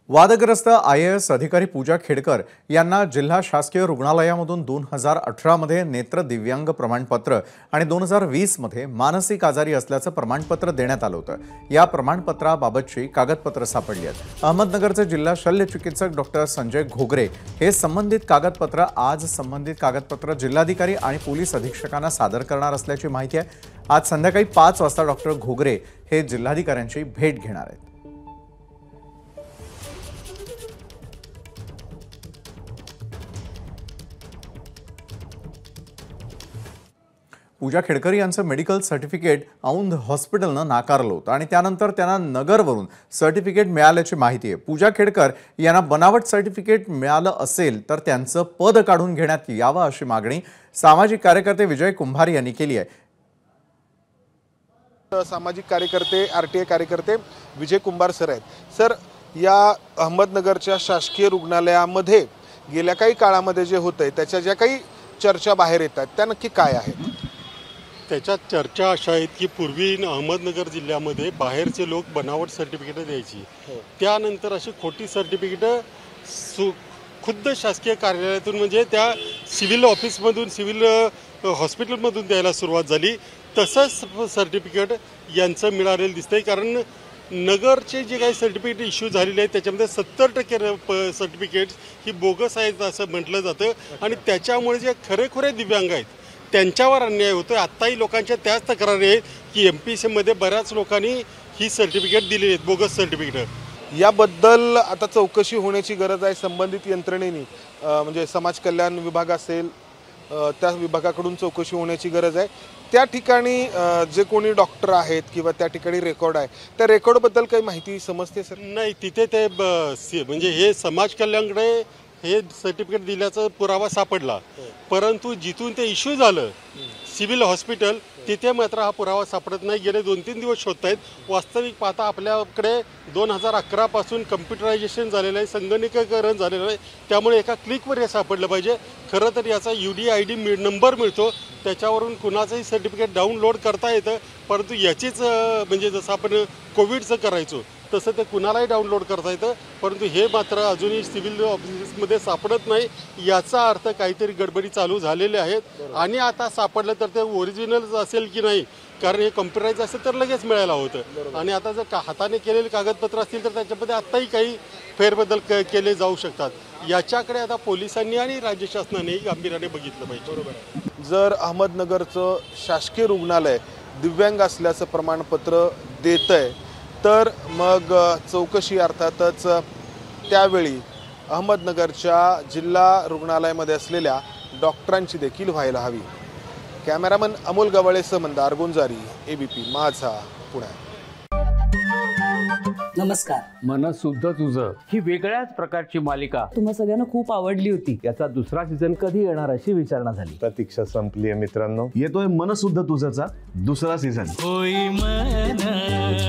वादग्रस्त IAS अधिकारी पूजा खेडकर यांना जिल्हा शासकीय रुग्णालयामधून 2018 मध्ये नेत्र दिव्यांग प्रमाणपत्र आणि 2020 मध्ये मानसिक आजारी असल्याचं प्रमाणपत्र देण्यात आलं होतं। या प्रमाणपत्राबाबतची कागदपत्र सापडली आहेत। अहमदनगरचे जिल्हा शल्य चिकित्सक डॉक्टर संजय घोगरे हे संबंधित कागदपत्र जिल्हाधिकारी आणि पोलीस अधीक्षकांना सादर करणार असल्याची माहिती आहे। आज संध्याकाळी 5 वाजता डॉक्टर घोगरे हे जिल्हाधिकाऱ्यांची भेट घेणार आहेत। पूजा खेडकर यांचं मेडिकल सर्टिफिकेट औंध हॉस्पिटलनं नाकारलं होतं आणि त्यानंतर त्यांना नगरवरून सर्टिफिकेट मिळाल्याची माहिती आहे। पूजा खेडकर यांना बनावट सर्टिफिकेट मिळालं असेल तर त्यांचं पद काढून घेण्यात यावं अशी मागणी सामाजिक कार्यकर्ते विजय कुंभार यांनी केली आहे। सामाजिक कार्यकर्ते RTA कार्यकर्ते विजय कुंभार सर आहेत। सर, या अहमदनगरच्या शासकीय रुग्णालयामध्ये गेल्या काही काळामध्ये जे होतंय त्याच्या ज्या काही चर्चा बाहेर येतात त्या नक्की काय आहेत? त्याच्यात चर्चा अशा आहेत की पूर्वी अहमदनगर जिल्ह्यामध्ये बाहेरचे लोक बनावट सर्टिफिकेट द्यायची, त्यानंतर अशी खोटी सर्टिफिकेट खुद्द शासकीय कार्यालयातून म्हणजे त्या सिव्हिल ऑफिसमधून सिव्हिल हॉस्पिटलमधून द्यायला सुरुवात झाली। तसंच सर्टिफिकेट यांचं मिळालेलं दिसतंय, कारण नगरचे जे काही सर्टिफिकेट इश्यू झालेले आहेत त्याच्यामध्ये 70% सर्टिफिकेट्स ही बोगस आहेत असं म्हटलं जातं आणि त्याच्यामुळे जे खरेखुरे दिव्यांग आहेत त्यांच्यावर अन्याय होतो। आत्ताही लोकांच्या त्याच तक्रारी आहेत की MPCमध्ये बऱ्याच लोकांनी ही सर्टिफिकेट दिलेली आहेत, बोगस सर्टिफिकेट। याबद्दल आता चौकशी होण्याची गरज आहे। संबंधित यंत्रणेने म्हणजे समाज कल्याण विभाग असेल त्या विभागाकडून चौकशी होण्याची गरज आहे। त्या ठिकाणी जे कोणी डॉक्टर आहेत किंवा त्या ठिकाणी रेकॉर्ड आहे त्या रेकॉर्डबद्दल काही माहिती समजते सर? नाही, तिथे ते म्हणजे हे समाज कल्याणकडे हे सर्टिफिकेट दिल्याचा पुरावा सापडला, परंतु जिथून ते इश्यू झालं सिव्हिल हॉस्पिटल तिथे मात्र हा पुरावा सापडत नाही। गेले 2-3 दिवस शोधत आहेत। वास्तविक पाहता आपल्याकडे 2011 पासून कम्प्युटरायझेशन झालेलं आहे, संगणकीकरण झालेलं आहे, त्यामुळे एका क्लिकवर हे सापडलं पाहिजे। खरं तर याचा UDID नंबर मिळतो, त्याच्यावरून कुणाचंही सर्टिफिकेट डाउनलोड करता येतं, परंतु याचीच म्हणजे जसं आपण कोविडचं करायचो तसं ते कुणालाही डाउनलोड करता येतं, परंतु हे मात्र अजूनही सिव्हिल ऑफिसमध्ये सापडत नाही। याचा अर्थ काहीतरी गडबडी चालू झालेली आहेत आणि आता सापडलं तर ते ओरिजिनल असेल की नाही, कारण हे कम्प्युटराईज असेल तर लगेच मिळायला होतं आणि आता जर हाताने केलेले कागदपत्र असतील तर त्याच्यामध्ये आत्ताही काही फेरबदल केले जाऊ शकतात। याच्याकडे आता पोलिसांनी आणि राज्य शासनानेही गांभीर्याने बघितलं पाहिजे। बरोबर। जर अहमदनगरचं शासकीय रुग्णालय दिव्यांग असल्याचं प्रमाणपत्र देतंय तर मग चौकशी अर्थातच त्यावेळी अहमदनगरच्या जिल्हा रुग्णालयामध्ये असलेल्या डॉक्टरांची देखील व्हायला हवी। कॅमेरामन अमोल गवाळेसह मंदार गुंजारी, ABP माझा, पुणे। नमस्कार। मनसुद्धा तुझं ही वेगळ्याच प्रकारची मालिका तुम्हा सगळ्यांना खूप आवडली होती। याचा दुसरा सीझन कधी येणार अशी विचारणा झाली। प्रतीक्षा संपली आहे मित्रांनो। येतोय मनसुद्धा तुझाचा दुसरा सीझन। होय मनसुद्धा